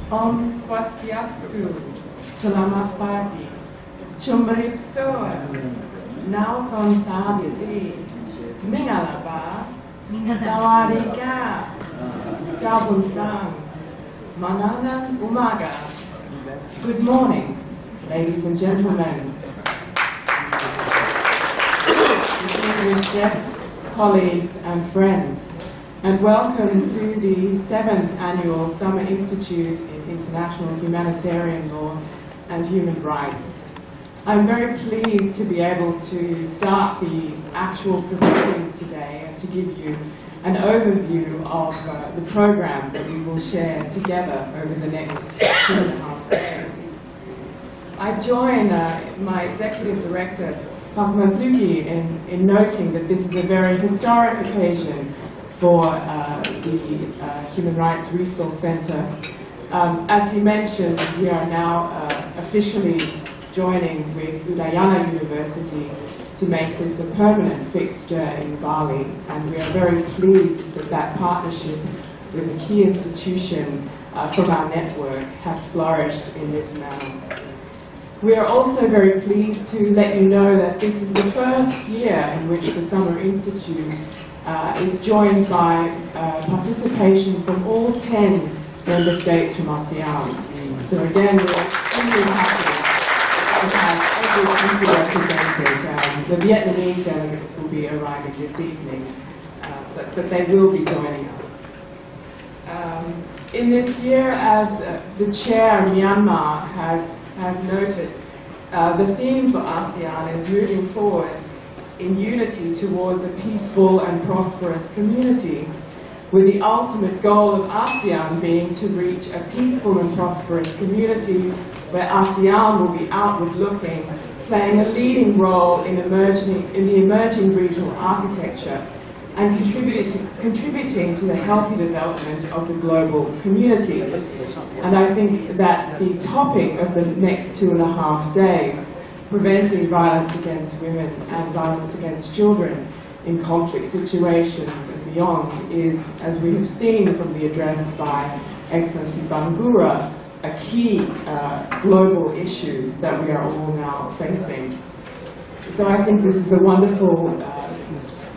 Om Swastiastu, Selamat pagi, Chumbaripso, Naukon Sabiti, Mingalaba, Sawadika, Jabunsang, Manangan Umaga. Good morning, ladies and gentlemen. Distinguished guests, colleagues and friends, and welcome to the 7th Annual Summer Institute in International Humanitarian Law and Human Rights. I'm very pleased to be able to start the actual proceedings today and to give you an overview of the program that we will share together over the next 2.5 days. I join my Executive Director, Pakmazuki, in noting that this is a very historic occasion for the Human Rights Resource Center. As he mentioned, we are now officially joining with Udayana University to make this a permanent fixture in Bali, and we are very pleased that that partnership with a key institution from our network has flourished in this manner. We are also very pleased to let you know that this is the first year in which the Summer Institute is joined by participation from all 10 member states from ASEAN. So again, we're extremely happy to have every country represented. The Vietnamese delegates will be arriving this evening, but they will be joining us. In this year, as the chair, Myanmar, has noted, the theme for ASEAN is moving forward in unity towards a peaceful and prosperous community, with the ultimate goal of ASEAN being to reach a peaceful and prosperous community where ASEAN will be outward-looking, playing a leading role in the emerging regional architecture and contributing to the healthy development of the global community. And I think that the topic of the next 2.5 days, preventing violence against women and violence against children in conflict situations and beyond, is, as we have seen from the address by Excellency Bangura, a key global issue that we are all now facing. So I think this is a wonderful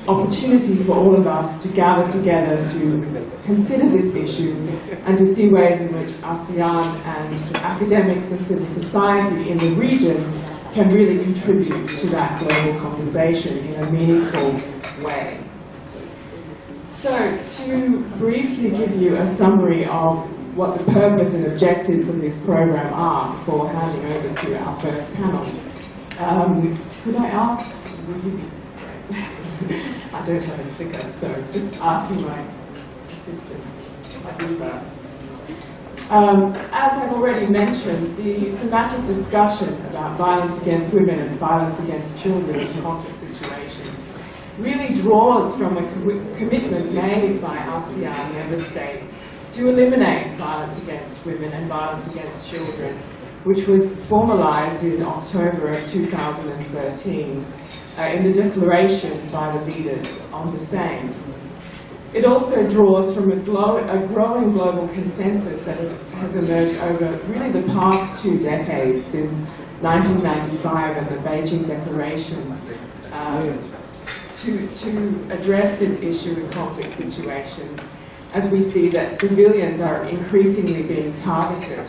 opportunity for all of us to gather together to consider this issue and to see ways in which ASEAN and academics and civil society in the region can really contribute to that global conversation in a meaningful way. So, to briefly give you a summary of what the purpose and objectives of this program are before handing over to our first panel. Could I ask, I don't have a clicker, so just asking my assistant. As I've already mentioned, the thematic discussion about violence against women and violence against children in conflict situations really draws from a commitment made by ASEAN member states to eliminate violence against women and violence against children, which was formalized in October of 2013 in the declaration by the leaders on the same. It also draws from a growing global consensus that has emerged over really the past 2 decades, since 1995 and the Beijing Declaration, to address this issue in conflict situations, as we see that civilians are increasingly being targeted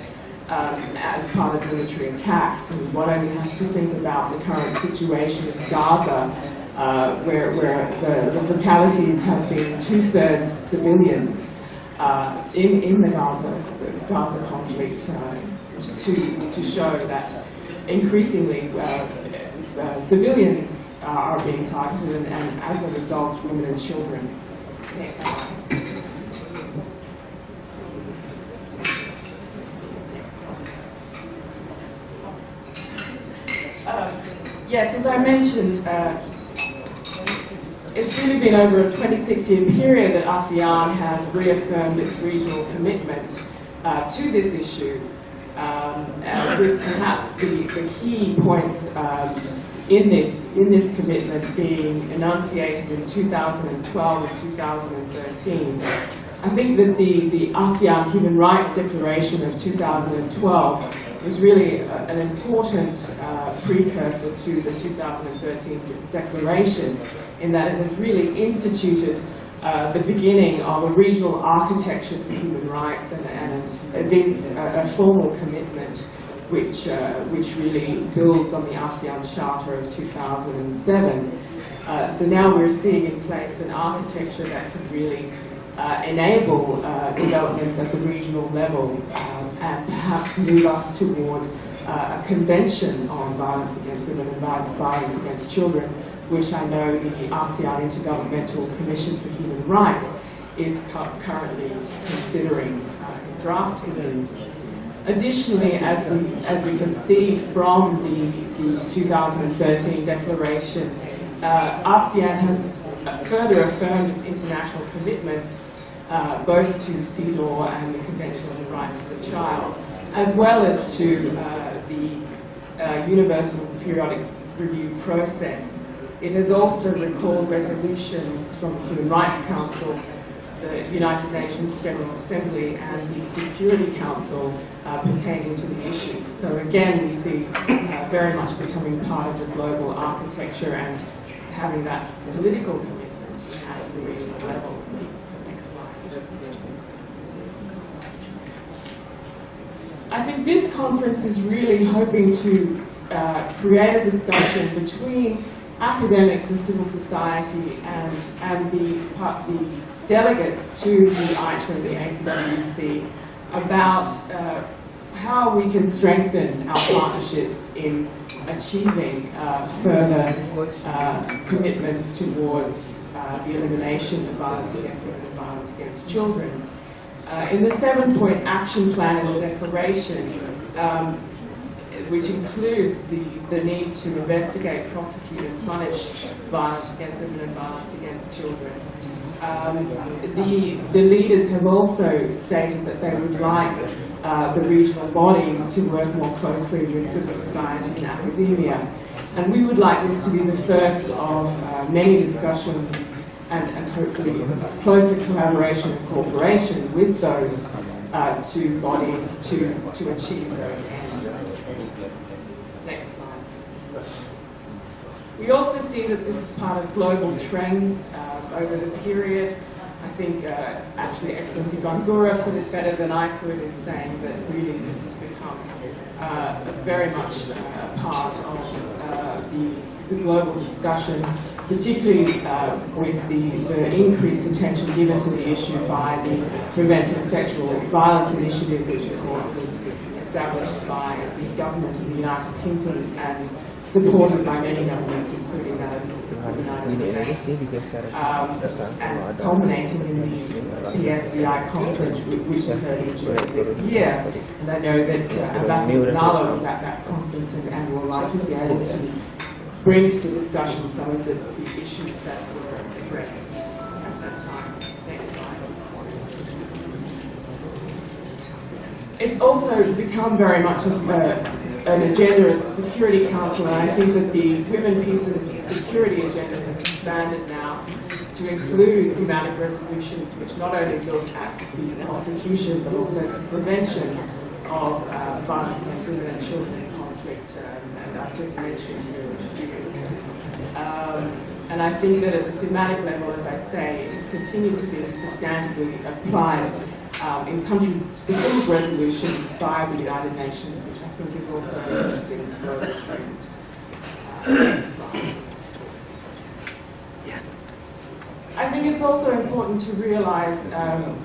as part of military attacks. And one only has to think about the current situation in Gaza, where the fatalities have been 2/3 civilians in the Gaza conflict, to show that increasingly civilians are being targeted, and as a result, women and children. Next slide. Yes, as I mentioned, it's really been over a 26-year period that ASEAN has reaffirmed its regional commitment to this issue, with perhaps the key points in this commitment being enunciated in 2012 and 2013, I think that the ASEAN Human Rights Declaration of 2012 was really an important precursor to the 2013 declaration, in that it has really instituted the beginning of a regional architecture for human rights and evinced a formal commitment which really builds on the ASEAN Charter of 2007. So now we're seeing in place an architecture that could really enable developments at the regional level and perhaps move us toward a convention on violence against women and violence against children, which I know the ASEAN Intergovernmental Commission for Human Rights is currently considering drafting. Additionally, as we can see from the 2013 declaration, ASEAN has further affirmed its international commitments both to CEDAW and the Convention on the Rights of the Child, as well as to the Universal Periodic Review process. It has also recalled resolutions from the Human Rights Council, the United Nations General Assembly, and the Security Council pertaining to the issue. So again, we see very much becoming part of the global architecture and having that political commitment at the regional level. Next slide. I think this conference is really hoping to create a discussion between academics and civil society and the delegates to the ITRA and the ACWC about how we can strengthen our partnerships in achieving further commitments towards the elimination of violence against women and violence against children. In the 7-point action plan in the declaration, which includes the need to investigate, prosecute and punish violence against women and violence against children, the leaders have also stated that they would like the regional bodies to work more closely with civil society and academia. And we would like this to be the first of many discussions and hopefully closer collaboration and cooperation with those two bodies to achieve those ends. Next slide. We also see that this is part of global trends over the period. I think actually Excellency Bangura put it better than I could in saying that really this has become very much a part of the global discussion, particularly with the increased attention given to the issue by the Preventing Sexual Violence Initiative, which of course was established by the government of the United Kingdom and supported by many governments, including that of the United States, and culminating in the PSVI conference, which occurred in June this year. And I know that Ambassador Nalo was at that conference and will likely be able to bring to the discussion some of the issues that were addressed at that time. Next slide. It's also become very much of an agenda at the Security Council, and I think that the Women, Peace and Security agenda has expanded now to include thematic resolutions which not only look at the prosecution but also the prevention of violence against women and children in conflict, and I've just mentioned here a few. And I think that at the thematic level, as I say, it has continued to be substantively applied in country-specific resolutions by the United Nations, which I think is also an interesting global trend. Next slide. I think it's also important to realize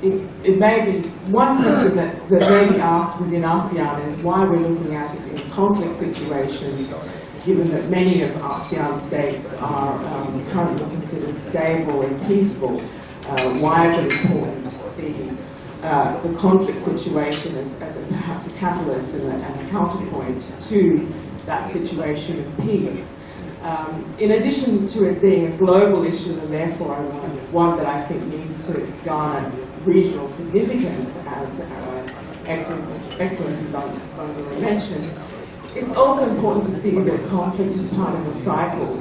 it may be one question that may be asked within ASEAN is why we're looking at it in conflict situations, given that many of ASEAN states are currently considered stable and peaceful. Why is it important to see the conflict situation as perhaps a catalyst and a counterpoint to that situation of peace? In addition to it being a global issue, and therefore one that I think needs to garner regional significance, as Excellency Bangura mentioned, it's also important to see that conflict is part of a cycle.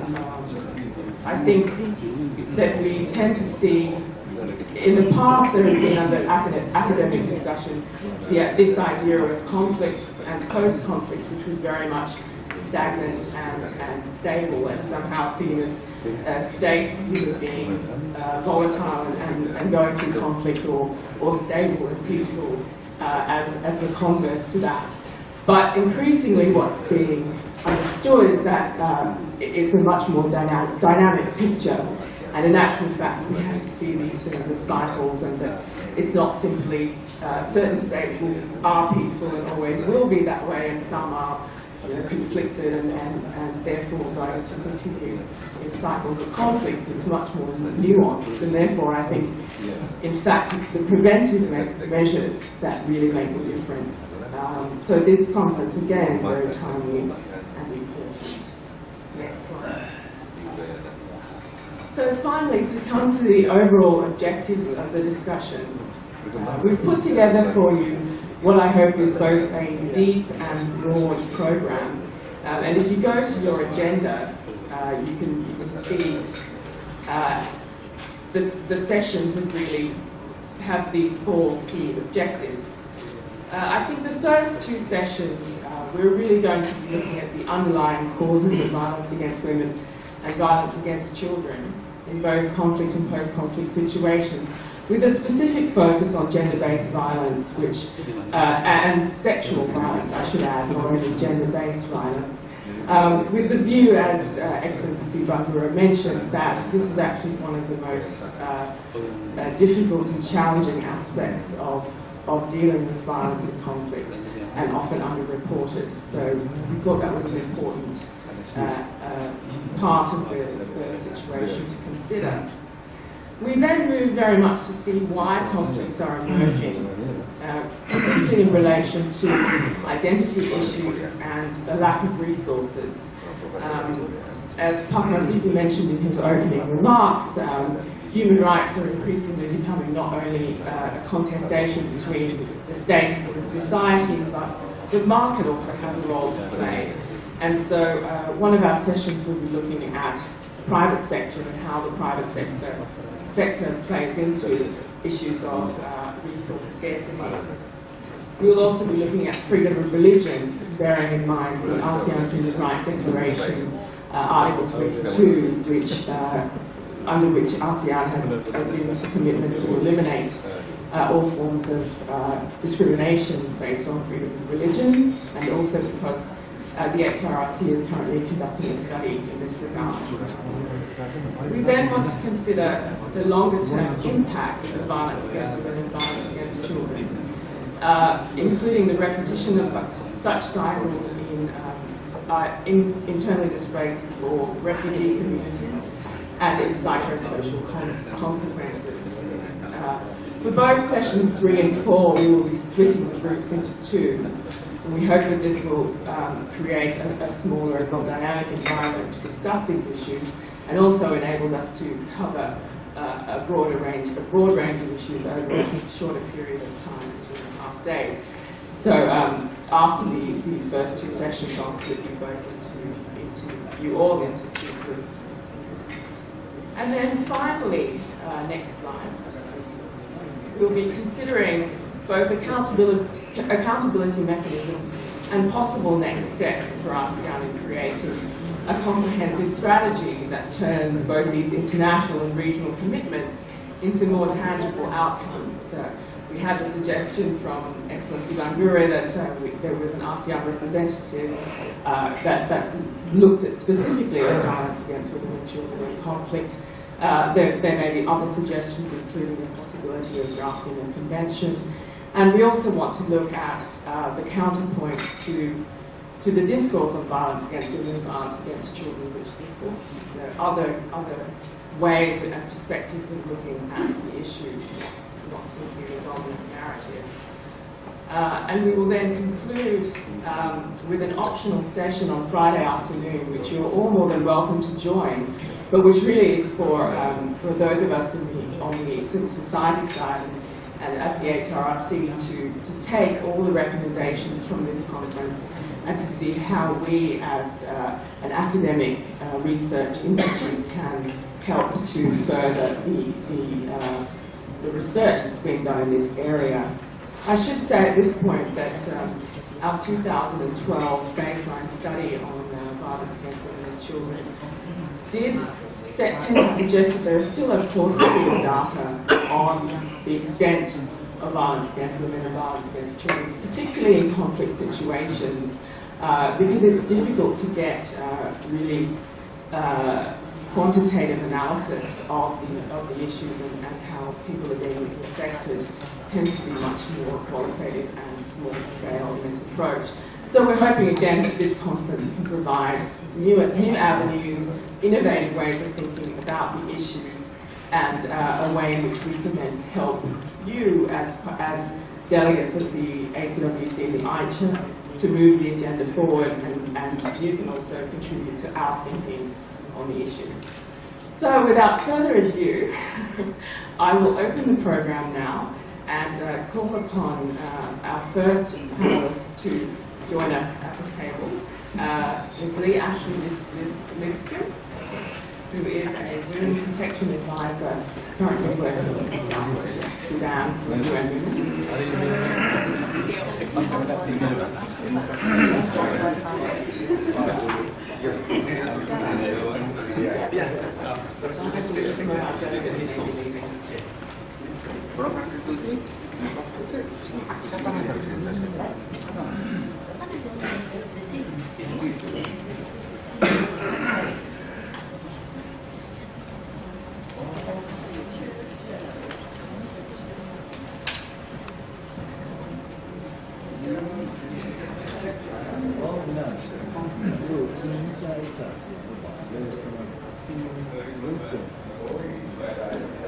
I think that we tend to see in the past there has been under academic discussion this idea of conflict and post-conflict, which was very much stagnant and stable, and somehow seen as states either being volatile and going through conflict, or stable and peaceful as the converse to that. But increasingly what's being understood is that it's a much more dynamic picture, and in actual fact we have to see these things as cycles, and that it's not simply certain states are peaceful and always will be that way, and some are conflicted and therefore going to continue in cycles of conflict. It's much more nuanced, and therefore I think in fact it's the preventive measures that really make a difference. So this conference again is very timely and important. Next slide. So finally, to come to the overall objectives of the discussion, we've put together for you what I hope is both a deep and broad program. And if you go to your agenda, you can see the sessions that really have these 4 key objectives. I think the first 2 sessions, we're really going to be looking at the underlying causes of violence against women and violence against children in both conflict and post-conflict situations, with a specific focus on gender-based violence, and sexual violence, I should add, not only gender-based violence, with the view, as Excellency Bandura mentioned, that this is actually one of the most difficult and challenging aspects of dealing with violence and conflict, and often underreported. So we thought that was an important part of the situation to consider. We then move very much to see why conflicts are emerging, particularly in relation to identity issues and a lack of resources. As Pakmazuki mentioned in his opening remarks, human rights are increasingly becoming not only a contestation between the state and society, but the market also has a role to play. And so one of our sessions will be looking at the private sector and how the private sector plays into issues of resource scarcity. We will also be looking at freedom of religion, bearing in mind the ASEAN Human Rights Declaration, Article 22, under which ASEAN has a commitment to eliminate all forms of discrimination based on freedom of religion, and also because the HRRC is currently conducting a study in this regard. We then want to consider the longer-term impact of violence against women and violence against children, including the repetition of such cycles in internally displaced or refugee communities and its psychosocial consequences. For both sessions 3 and 4, we will be splitting the groups into 2. And we hope that this will create a smaller and more dynamic environment to discuss these issues, and also enable us to cover a broad range of issues over a shorter period of time, 2.5 days. So after the first 2 sessions, I'll split you both into 2 groups. And then finally, next slide, we'll be considering both accountability mechanisms and possible next steps for ASEAN in creating a comprehensive strategy that turns both these international and regional commitments into more tangible outcomes. We had a suggestion from Excellency Bandura that there was an ASEAN representative that looked at specifically at violence against women and children in conflict. There may be other suggestions, including the possibility of drafting a convention. And we also want to look at the counterpoint to the discourse on violence against women and violence against children, which is, of course, other ways and perspectives of looking at the issue, not simply the dominant narrative. And we will then conclude with an optional session on Friday afternoon, which you're all more than welcome to join, but which really is for those of us on the civil society side and at the HRRC to take all the recommendations from this conference and to see how we as an academic research institute can help to further the research that's being done in this area. I should say at this point that our 2012 baseline study on violence against women and children did tend to suggest that there is still a paucity of data on the extent of violence against women and violence against children, particularly in conflict situations, because it's difficult to get really quantitative analysis of the issues and how people are being affected. It tends to be much more qualitative and small scale in this approach. So we're hoping again that this conference can provide new avenues, innovative ways of thinking about the issues, and a way in which we can then help you as delegates of the ACWC and the ICHA to move the agenda forward, and you can also contribute to our thinking on the issue. So without further ado, I will open the program now and call upon our first panelist to join us at the table, Ms. Lee Ashley Lidsky, who is a Zoom protection advisor currently working in South Sudan for the UN Women.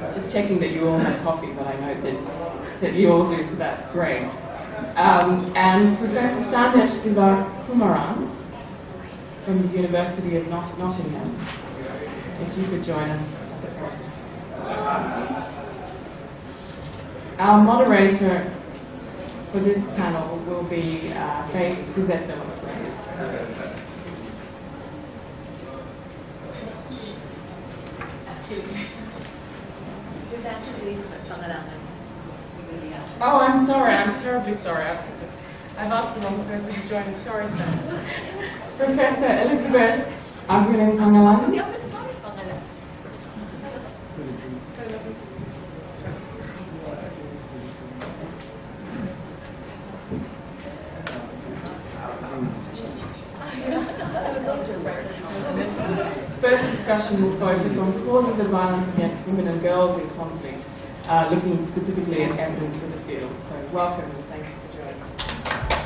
I was just checking that you all have coffee, but I know that you all do, so that's great. And Professor Sandesh Sivakumaran from the University of Nottingham, if you could join us at the front. Our moderator for this panel will be Faith Suzette de los Reyes. Oh, I'm sorry. I'm terribly sorry. I've asked the wrong person to join us. Sorry, sir. Professor Elizabeth Aguilar-Pangalan. First discussion will focus on causes of violence against women and girls in conflict, looking specifically at evidence from the field. So welcome and thank you for joining us.